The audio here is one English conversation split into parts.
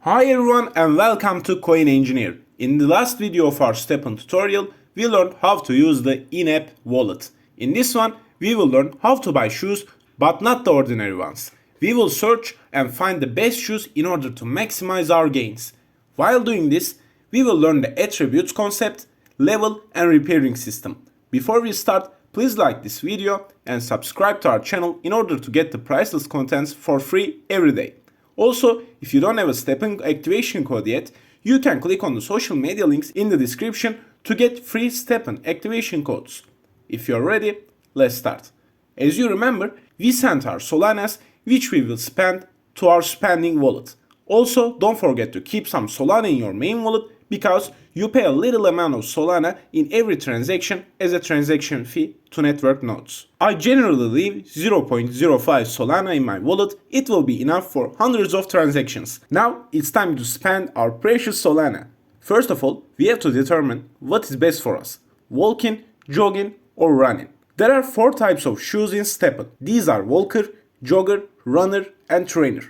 Hi everyone and welcome to Coin Engineer. In the last video of our Stepn tutorial, we learned how to use the in-app wallet. In this one, we will learn how to buy shoes, but not the ordinary ones. We will search and find the best shoes in order to maximize our gains. While doing this, we will learn the attributes concept, level and repairing system. Before we start, please like this video and subscribe to our channel in order to get the priceless contents for free every day. Also, if you don't have a Stepn activation code yet, you can click on the social media links in the description to get free Stepn activation codes. If you're ready, let's start. As you remember, we sent our Solanas, which we will spend to our spending wallet. Also, don't forget to keep some Solana in your main wallet because you pay a little amount of Solana in every transaction as a transaction fee to network nodes. I generally leave 0.05 Solana in my wallet. It will be enough for hundreds of transactions. Now it's time to spend our precious Solana. First of all, we have to determine what is best for us: walking, jogging or running. There are 4 types of shoes in Stepn. These are walker, jogger, runner and trainer.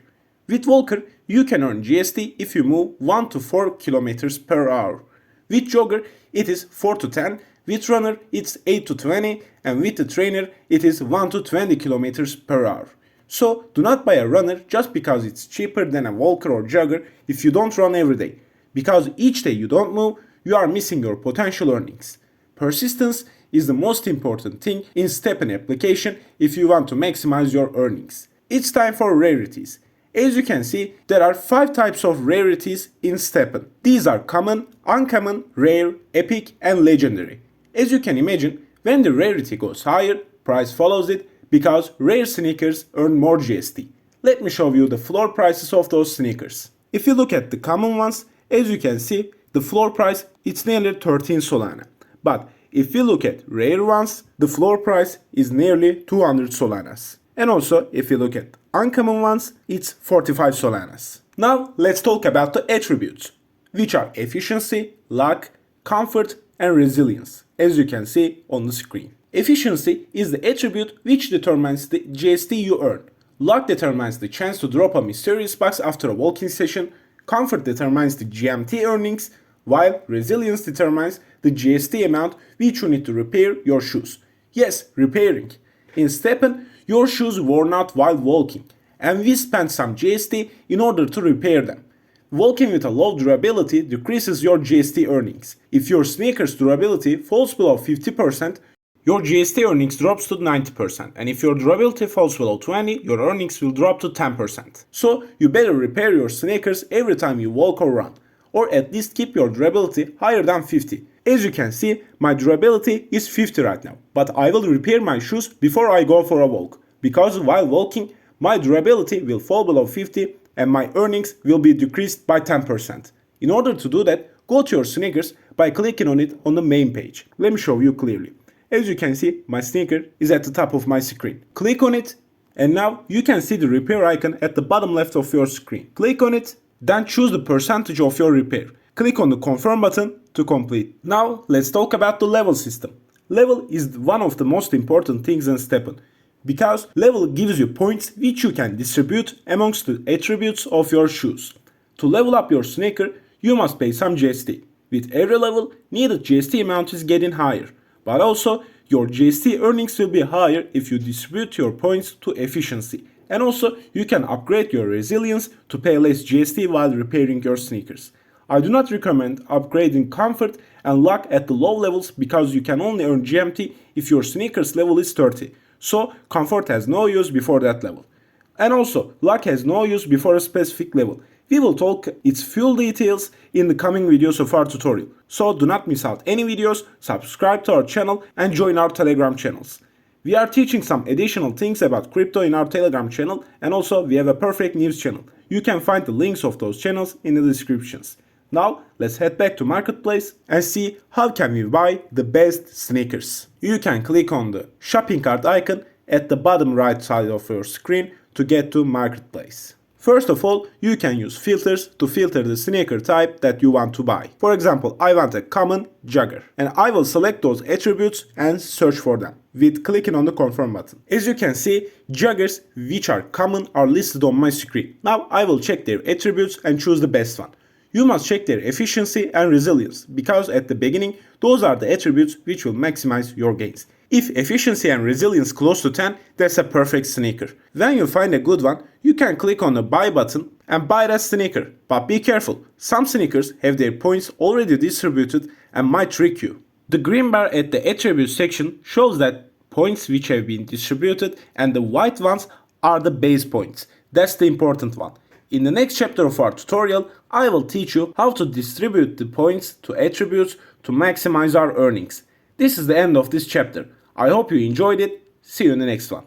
With walker, you can earn GST if you move 1 to 4 km per hour. With jogger, it is 4 to 10, with runner, it's 8 to 20, and with the trainer, it is 1 to 20 km per hour. So, do not buy a runner just because it's cheaper than a walker or jogger if you don't run every day. Because each day you don't move, you are missing your potential earnings. Persistence is the most important thing in Stepn application if you want to maximize your earnings. It's time for rarities. As you can see, there are 5 types of rarities in Stepn. These are common, uncommon, rare, epic and legendary. As you can imagine, when the rarity goes higher, price follows it because rare sneakers earn more GST. Let me show you the floor prices of those sneakers. If you look at the common ones, as you can see, the floor price it's nearly 13 Solana. But if you look at rare ones, the floor price is nearly 200 Solanas. And also, if you look at uncommon ones, it's 45 Solanas. Now, let's talk about the attributes, which are efficiency, luck, comfort, and resilience, as you can see on the screen. Efficiency is the attribute which determines the GST you earn. Luck determines the chance to drop a mysterious box after a walking session. Comfort determines the GMT earnings, while resilience determines the GST amount which you need to repair your shoes. Yes, repairing. In Stepn, your shoes worn out while walking, and we spent some GST in order to repair them. Walking with a low durability decreases your GST earnings. If your sneakers durability falls below 50%, your GST earnings drops to 90%, and if your durability falls below 20%, your earnings will drop to 10%. So you better repair your sneakers every time you walk or run, or at least keep your durability higher than 50. As you can see, my durability is 50 right now, but I will repair my shoes before I go for a walk, because while walking, my durability will fall below 50 and my earnings will be decreased by 10%. In order to do that, go to your sneakers by clicking on it on the main page. Let me show you clearly. As you can see, my sneaker is at the top of my screen. Click on it, and now you can see the repair icon at the bottom left of your screen. Click on it, then choose the percentage of your repair. Click on the confirm button to complete. Now let's talk about the level system. Level is one of the most important things in Stepn, because level gives you points which you can distribute amongst the attributes of your shoes. To level up your sneaker, you must pay some GST. With every level, needed GST amount is getting higher, but also your GST earnings will be higher if you distribute your points to efficiency. And also, you can upgrade your resilience to pay less GST while repairing your sneakers. I do not recommend upgrading comfort and luck at the low levels because you can only earn GMT if your sneakers level is 30. So comfort has no use before that level. And also, luck has no use before a specific level. We will talk its full details in the coming videos of our tutorial. So do not miss out any videos, subscribe to our channel and join our Telegram channels. We are teaching some additional things about crypto in our Telegram channel, and also we have a perfect news channel. You can find the links of those channels in the descriptions. Now let's head back to marketplace and see how can we buy the best sneakers. You can click on the shopping cart icon at the bottom right side of your screen to get to marketplace. First of all, you can use filters to filter the sneaker type that you want to buy. For example, I want a common jogger, and I will select those attributes and search for them with clicking on the confirm button. As you can see, joggers which are common are listed on my screen. Now I will check their attributes and choose the best one. You must check their efficiency and resilience because at the beginning, those are the attributes which will maximize your gains. If efficiency and resilience close to 10, that's a perfect sneaker. When you find a good one, you can click on the buy button and buy that sneaker. But be careful, some sneakers have their points already distributed and might trick you. The green bar at the attributes section shows that points which have been distributed and the white ones are the base points. That's the important one. In the next chapter of our tutorial, I will teach you how to distribute the points to attributes to maximize our earnings. This is the end of this chapter. I hope you enjoyed it. See you in the next one.